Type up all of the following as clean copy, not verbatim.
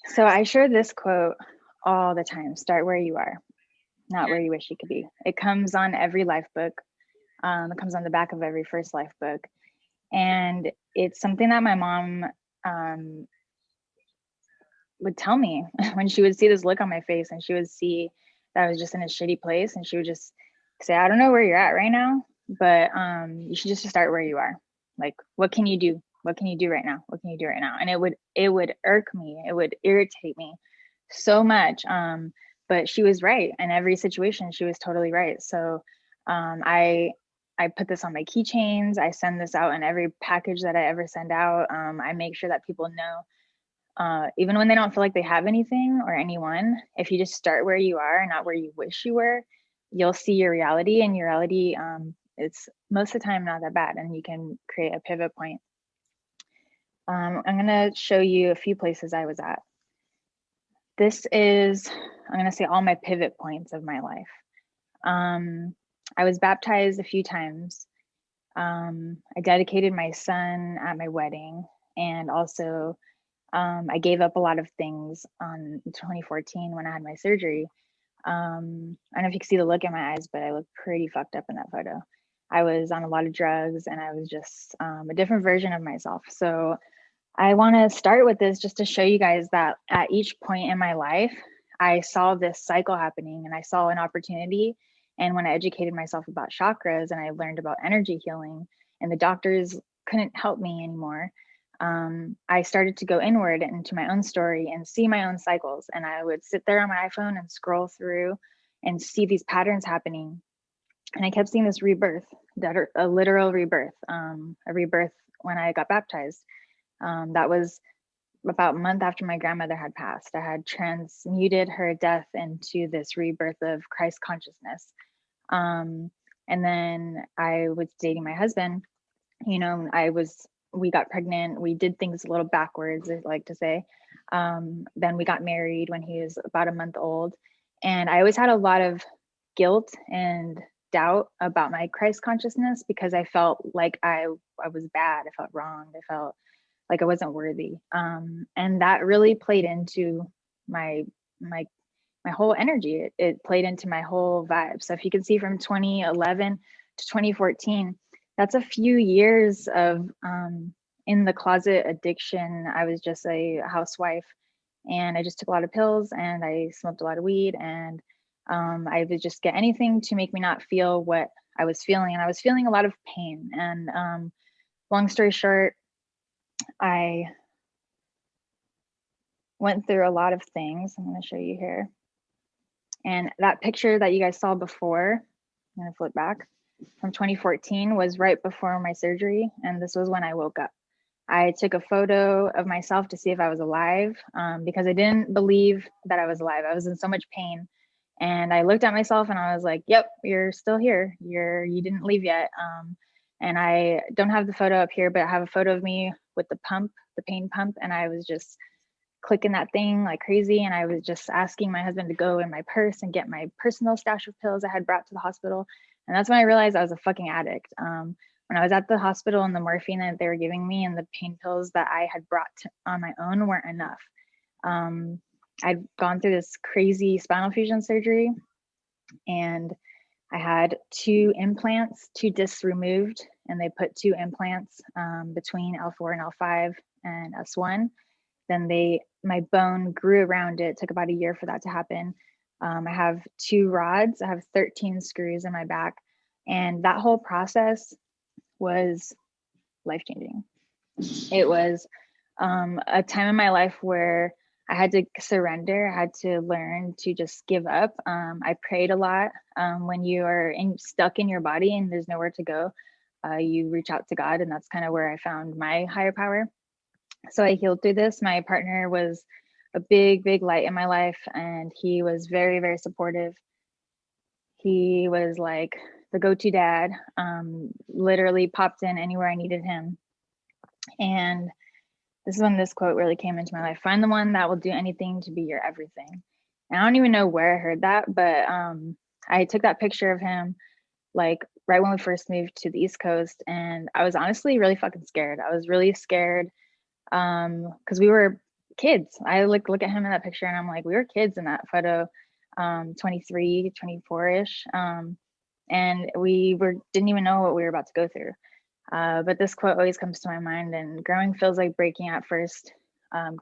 So I share this quote all the time: start where you are, not where you wish you could be. It comes on every life book. It comes on the back of every first life book. And it's something that my mom um, would tell me when she would see this look on my face and she would see that I was just in a shitty place. And she would just say, I don't know where you're at right now, but you should just start where you are. Like, what can you do? What can you do right now? What can you do right now? And it would irk me. It would irritate me so much. But she was right in every situation. She was totally right. So I put this on my keychains. I send this out in every package that I ever send out. I make sure that people know, even when they don't feel like they have anything or anyone, if you just start where you are and not where you wish you were, you'll see your reality, and your reality, it's most of the time not that bad, and you can create a pivot point. I'm going to show you a few places I was at. This is, I'm going to say, all my pivot points of my life. I was baptized a few times. I dedicated my son at my wedding, and also I gave up a lot of things on 2014 when I had my surgery. I don't know if you can see the look in my eyes, but I look pretty fucked up in that photo. I was on a lot of drugs, and I was just a different version of myself. So I want to start with this just to show you guys that at each point in my life, I saw this cycle happening and I saw an opportunity. And when I educated myself about chakras and I learned about energy healing, and the doctors couldn't help me anymore, I started to go inward into my own story and see my own cycles. And I would sit there on my iPhone and scroll through and see these patterns happening. And I kept seeing this rebirth, a literal rebirth, a rebirth when I got baptized. That was about a month after my grandmother had passed. I had transmuted her death into this rebirth of Christ consciousness. Um, and then I was dating my husband. We got pregnant. We did things a little backwards, I like to say. Then we got married when he was about a month old. And I always had a lot of guilt and doubt about my Christ consciousness because I felt like I was bad. I felt wrong. I felt like I wasn't worthy. And that really played into my my my whole energy. It played into my whole vibe. So if you can see from 2011 to 2014, that's a few years of in the closet addiction. I was just a housewife, and I just took a lot of pills, and I smoked a lot of weed, and I would just get anything to make me not feel what I was feeling. And I was feeling a lot of pain. And long story short, I went through a lot of things. I'm going to show you here. And that picture that you guys saw before, I'm going to flip back, from 2014 was right before my surgery. And this was when I woke up. I took a photo of myself to see if I was alive, because I didn't believe that I was alive. I was in so much pain. And I looked at myself and I was like, yep, you're still here. You didn't leave yet. And I don't have the photo up here, but I have a photo of me with the pump, the pain pump. And I was just clicking that thing like crazy. And I was just asking my husband to go in my purse and get my personal stash of pills I had brought to the hospital. And that's when I realized I was a fucking addict. When I was at the hospital, and the morphine that they were giving me and the pain pills that I had brought on my own weren't enough. I'd gone through this crazy spinal fusion surgery, and I had two discs removed, and they put two implants between L4 and L5 and S1. Then my bone grew around it. It took about a year for that to happen. I have two rods. I have 13 screws in my back. And that whole process was life changing. It was a time in my life where I had to surrender. I had to learn to just give up. I prayed a lot. When you are stuck in your body and there's nowhere to go, you reach out to God. And that's kind of where I found my higher power. So I healed through this. My partner was a big, big light in my life, and he was very, very supportive. He was like the go-to dad, literally popped in anywhere I needed him. And this is when this quote really came into my life: find the one that will do anything to be your everything. And I don't even know where I heard that, but I took that picture of him like right when we first moved to the East Coast, and I was honestly really fucking scared. I was really scared because we were kids. I look at him in that picture and I'm like, we were kids in that photo, 23, 24-ish. And didn't even know what we were about to go through. But this quote always comes to my mind, and growing feels like breaking at first.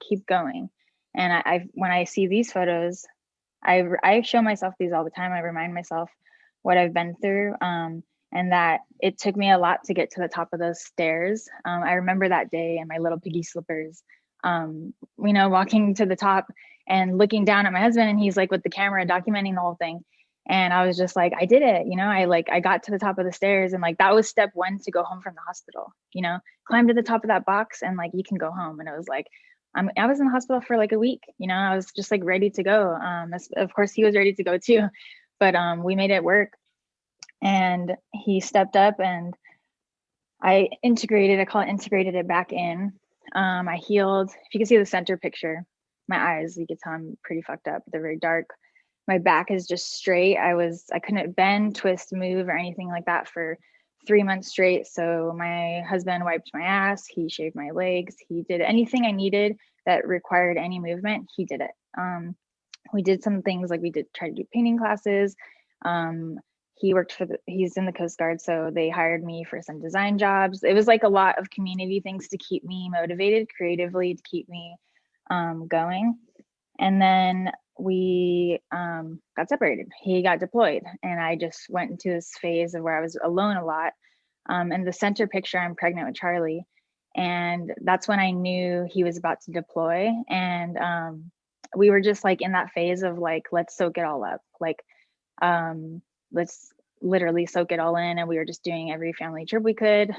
Keep going. And when I see these photos, I show myself these all the time. I remind myself what I've been through, and that it took me a lot to get to the top of those stairs. I remember that day in my little piggy slippers, walking to the top and looking down at my husband, and he's like with the camera documenting the whole thing. And I was just like, I did it, I got to the top of the stairs, and like that was step one to go home from the hospital, climb to the top of that box and like you can go home. And it was like, I was in the hospital for like a week, I was just like ready to go. Of course he was ready to go too, but we made it work. And he stepped up and I call it integrated it back in. I healed. If you can see the center picture, my eyes, you can tell I'm pretty fucked up. They're very dark. My back is just straight. I couldn't bend, twist, move, or anything like that for 3 months straight. So my husband wiped my ass. He shaved my legs. He did anything I needed that required any movement. He did it. We did some things like we did try to do painting classes. He's in the Coast Guard, so they hired me for some design jobs. It was like a lot of community things to keep me motivated creatively, to keep me going. And then we got separated. He got deployed, and I just went into this phase of where I was alone a lot. In the center picture, I'm pregnant with Charlie, and that's when I knew he was about to deploy. And we were just like in that phase of like, let's soak it all up. Like, let's literally soak it all in. And we were just doing every family trip we could.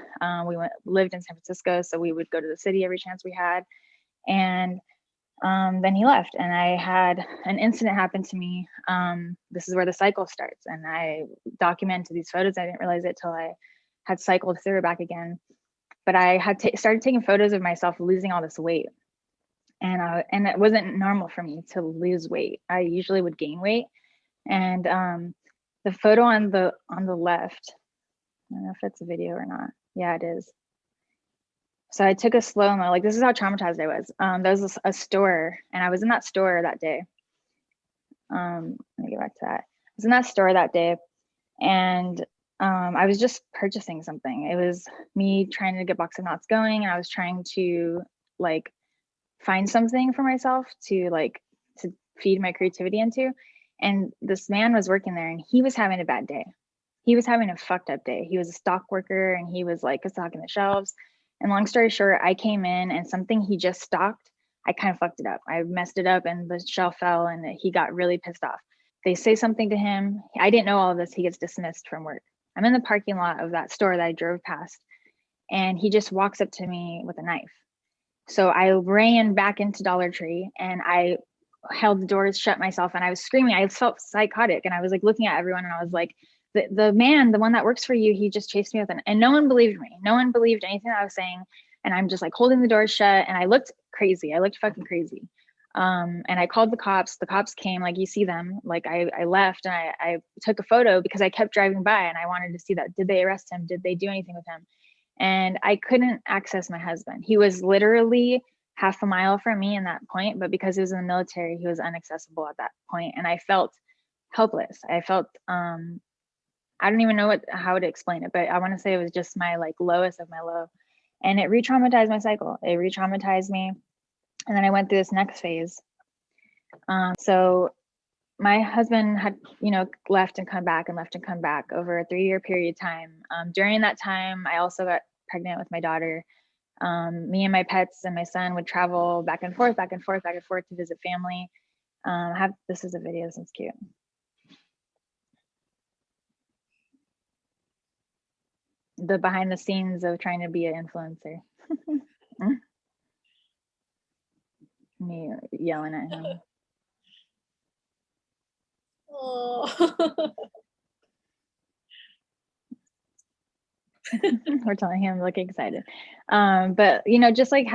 We lived in San Francisco, so we would go to the city every chance we had. And then he left, and I had an incident happen to me. This is where the cycle starts, and I documented these photos. I didn't realize it till I had cycled through it back again. But I had started taking photos of myself losing all this weight, and it wasn't normal for me to lose weight. I usually would gain weight, and the photo on the left, I don't know if it's a video or not. Yeah, it is. So I took a slow-mo, like this is how traumatized I was. There was a store, and I was in that store that day. Let me get back to that. I was in that store that day, and I was just purchasing something. It was me trying to get Box of Knots going, and I was trying to like find something for myself to feed my creativity into. And this man was working there, and he was having a bad day. He was having a fucked up day. He was a stock worker, and he was like stocking the shelves. And long story short, I came in, and something he just stocked, I kind of fucked it up. I messed it up, and the shelf fell, and he got really pissed off. They say something to him. I didn't know all of this. He gets dismissed from work. I'm in the parking lot of that store that I drove past, and he just walks up to me with a knife. So I ran back into Dollar Tree, and I held the doors shut myself, and I was screaming. I felt psychotic, and I was like looking at everyone, and I was like, the man, the one that works for you, he just chased me with and no one believed me. No one believed anything that I was saying. And I'm just like holding the doors shut, and I looked crazy. I looked fucking crazy. And I called the cops. The cops came, like you see them. Like I left, and I took a photo because I kept driving by, and I wanted to see that. Did they arrest him? Did they do anything with him? And I couldn't access my husband. He was literally half a mile from me in that point, but because he was in the military, he was inaccessible at that point. And I felt helpless. I felt I don't even know how to explain it, but I want to say it was just my like lowest of my low. And it re-traumatized my cycle. It re-traumatized me. And then I went through this next phase. So my husband had, left and come back and left and come back over a 3-year period of time. During that time, I also got pregnant with my daughter. Me and my pets and my son would travel back and forth, back and forth, back and forth to visit family. This is a video, this is cute. The behind the scenes of trying to be an influencer. Me yelling at him. Oh. We're telling him, look excited. But just like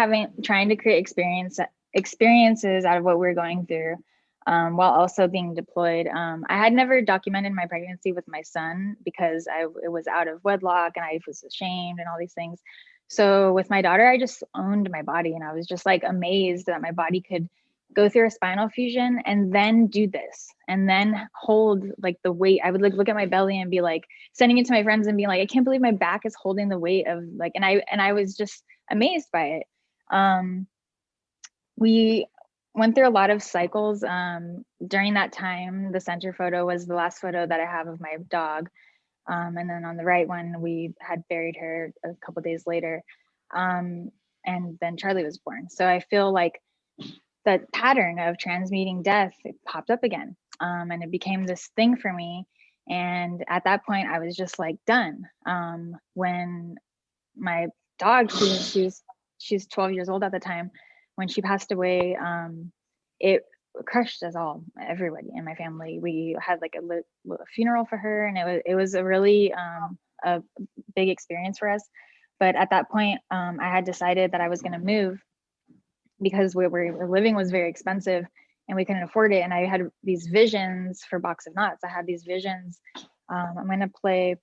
trying to create experiences out of what we're going through, while also being deployed. I had never documented my pregnancy with my son because it was out of wedlock, and I was ashamed and all these things. So with my daughter, I just owned my body, and I was just like amazed that my body could go through a spinal fusion and then do this and then hold like the weight. I would like look at my belly and be like sending it to my friends and being like, I can't believe my back is holding the weight of like, and I was just amazed by it. We went through a lot of cycles. During that time, the center photo was the last photo that I have of my dog. And then on the right one, we had buried her a couple days later. And then Charlie was born. So I feel like the pattern of transmuting death, it popped up again. And it became this thing for me. And at that point, I was just like done. When my dog, she's 12 years old at the time, when she passed away, it crushed us all, everybody in my family. We had like a funeral for her, and it was a really a big experience for us. But at that point, I had decided that I was going to move because where we were living was very expensive and we couldn't afford it. And I had these visions for Box of Knots. I had these visions. I'm going to play.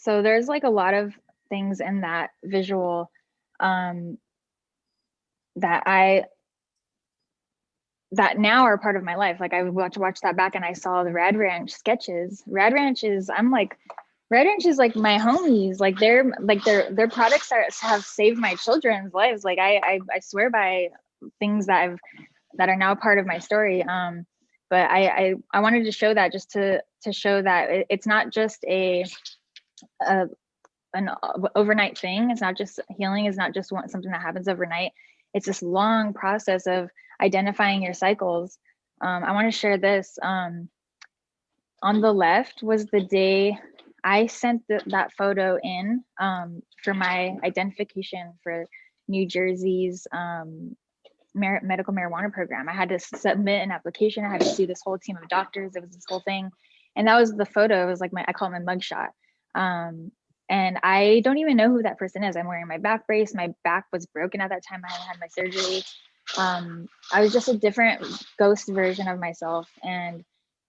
So there's like a lot of things in that visual that that now are part of my life. Like I would watch that back and I saw the Rad Ranch sketches. Rad Ranch is Rad Ranch is like my homies. Like their products have saved my children's lives. Like I swear by things that are now part of my story. But I wanted to show that just to show that it's not just an overnight thing. It's not just healing. It's not just something that happens overnight. It's this long process of identifying your cycles. I want to share this. On the left was the day I sent that photo in for my identification for New Jersey's medical marijuana program. I had to submit an application. I had to see this whole team of doctors. It was this whole thing. And that was the photo. It was like I call it my mugshot. And I don't even know who that person is. I'm wearing my back brace. My back was broken at that time. I hadn't had my surgery. I was just a different ghost version of myself. And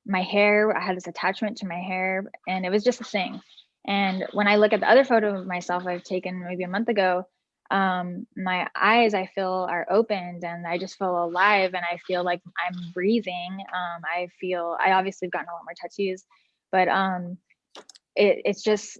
my hair, I had this attachment to my hair, and it was just a thing. And when I look at the other photo of myself I've taken maybe a month ago, my eyes, I feel, are opened, and I just feel alive, and I feel like I'm breathing. I obviously have gotten a lot more tattoos, but it's just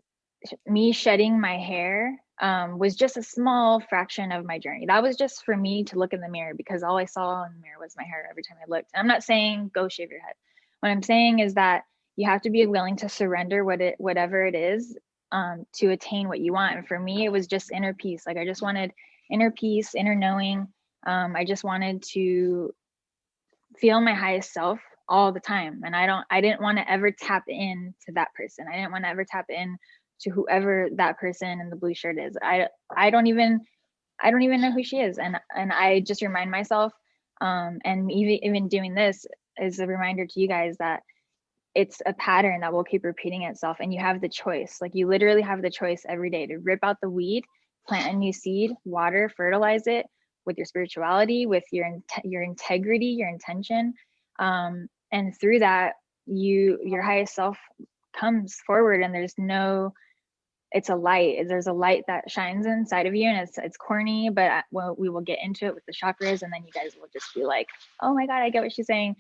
me shedding my hair was just a small fraction of my journey. That was just for me to look in the mirror, because all I saw in the mirror was my hair every time I looked. And I'm not saying go shave your head. What I'm saying is that you have to be willing to surrender whatever it is to attain what you want. And for me, it was just inner peace. Like I just wanted inner peace, inner knowing. I just wanted to feel my highest self all the time. And I didn't want to ever tap in to that person. I didn't want to ever tap in to whoever that person in the blue shirt is. I don't even know who she is. And I just remind myself, and even doing this is a reminder to you guys that it's a pattern that will keep repeating itself, and you have the choice. Like you literally have the choice every day to rip out the weed, plant a new seed, water, fertilize it with your spirituality, with your integrity, your intention, and through that your highest self comes forward. And it's a light. There's a light that shines inside of you, and it's corny, but we will get into it with the chakras, and then you guys will just be like, oh my god, I get what she's saying.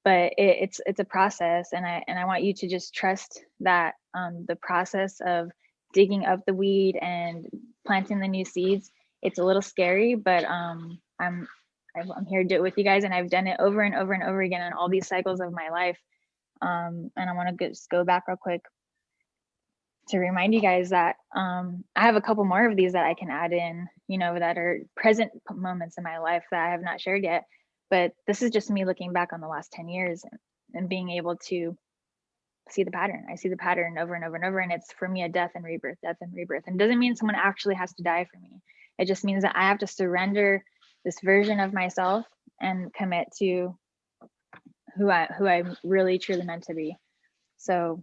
But it's a process, and I want you to just trust that the process of digging up the weed and planting the new seeds, it's a little scary, but I'm here to do it with you guys, and I've done it over and over and over again in all these cycles of my life. And I want to just go back real quick to remind you guys that I have a couple more of these that I can add in, that are present moments in my life that I have not shared yet. But this is just me looking back on the last 10 years and being able to see the pattern. I see the pattern over and over and over. And it's for me a death and rebirth, death and rebirth. And it doesn't mean someone actually has to die for me. It just means that I have to surrender this version of myself and commit to who I'm really truly meant to be. So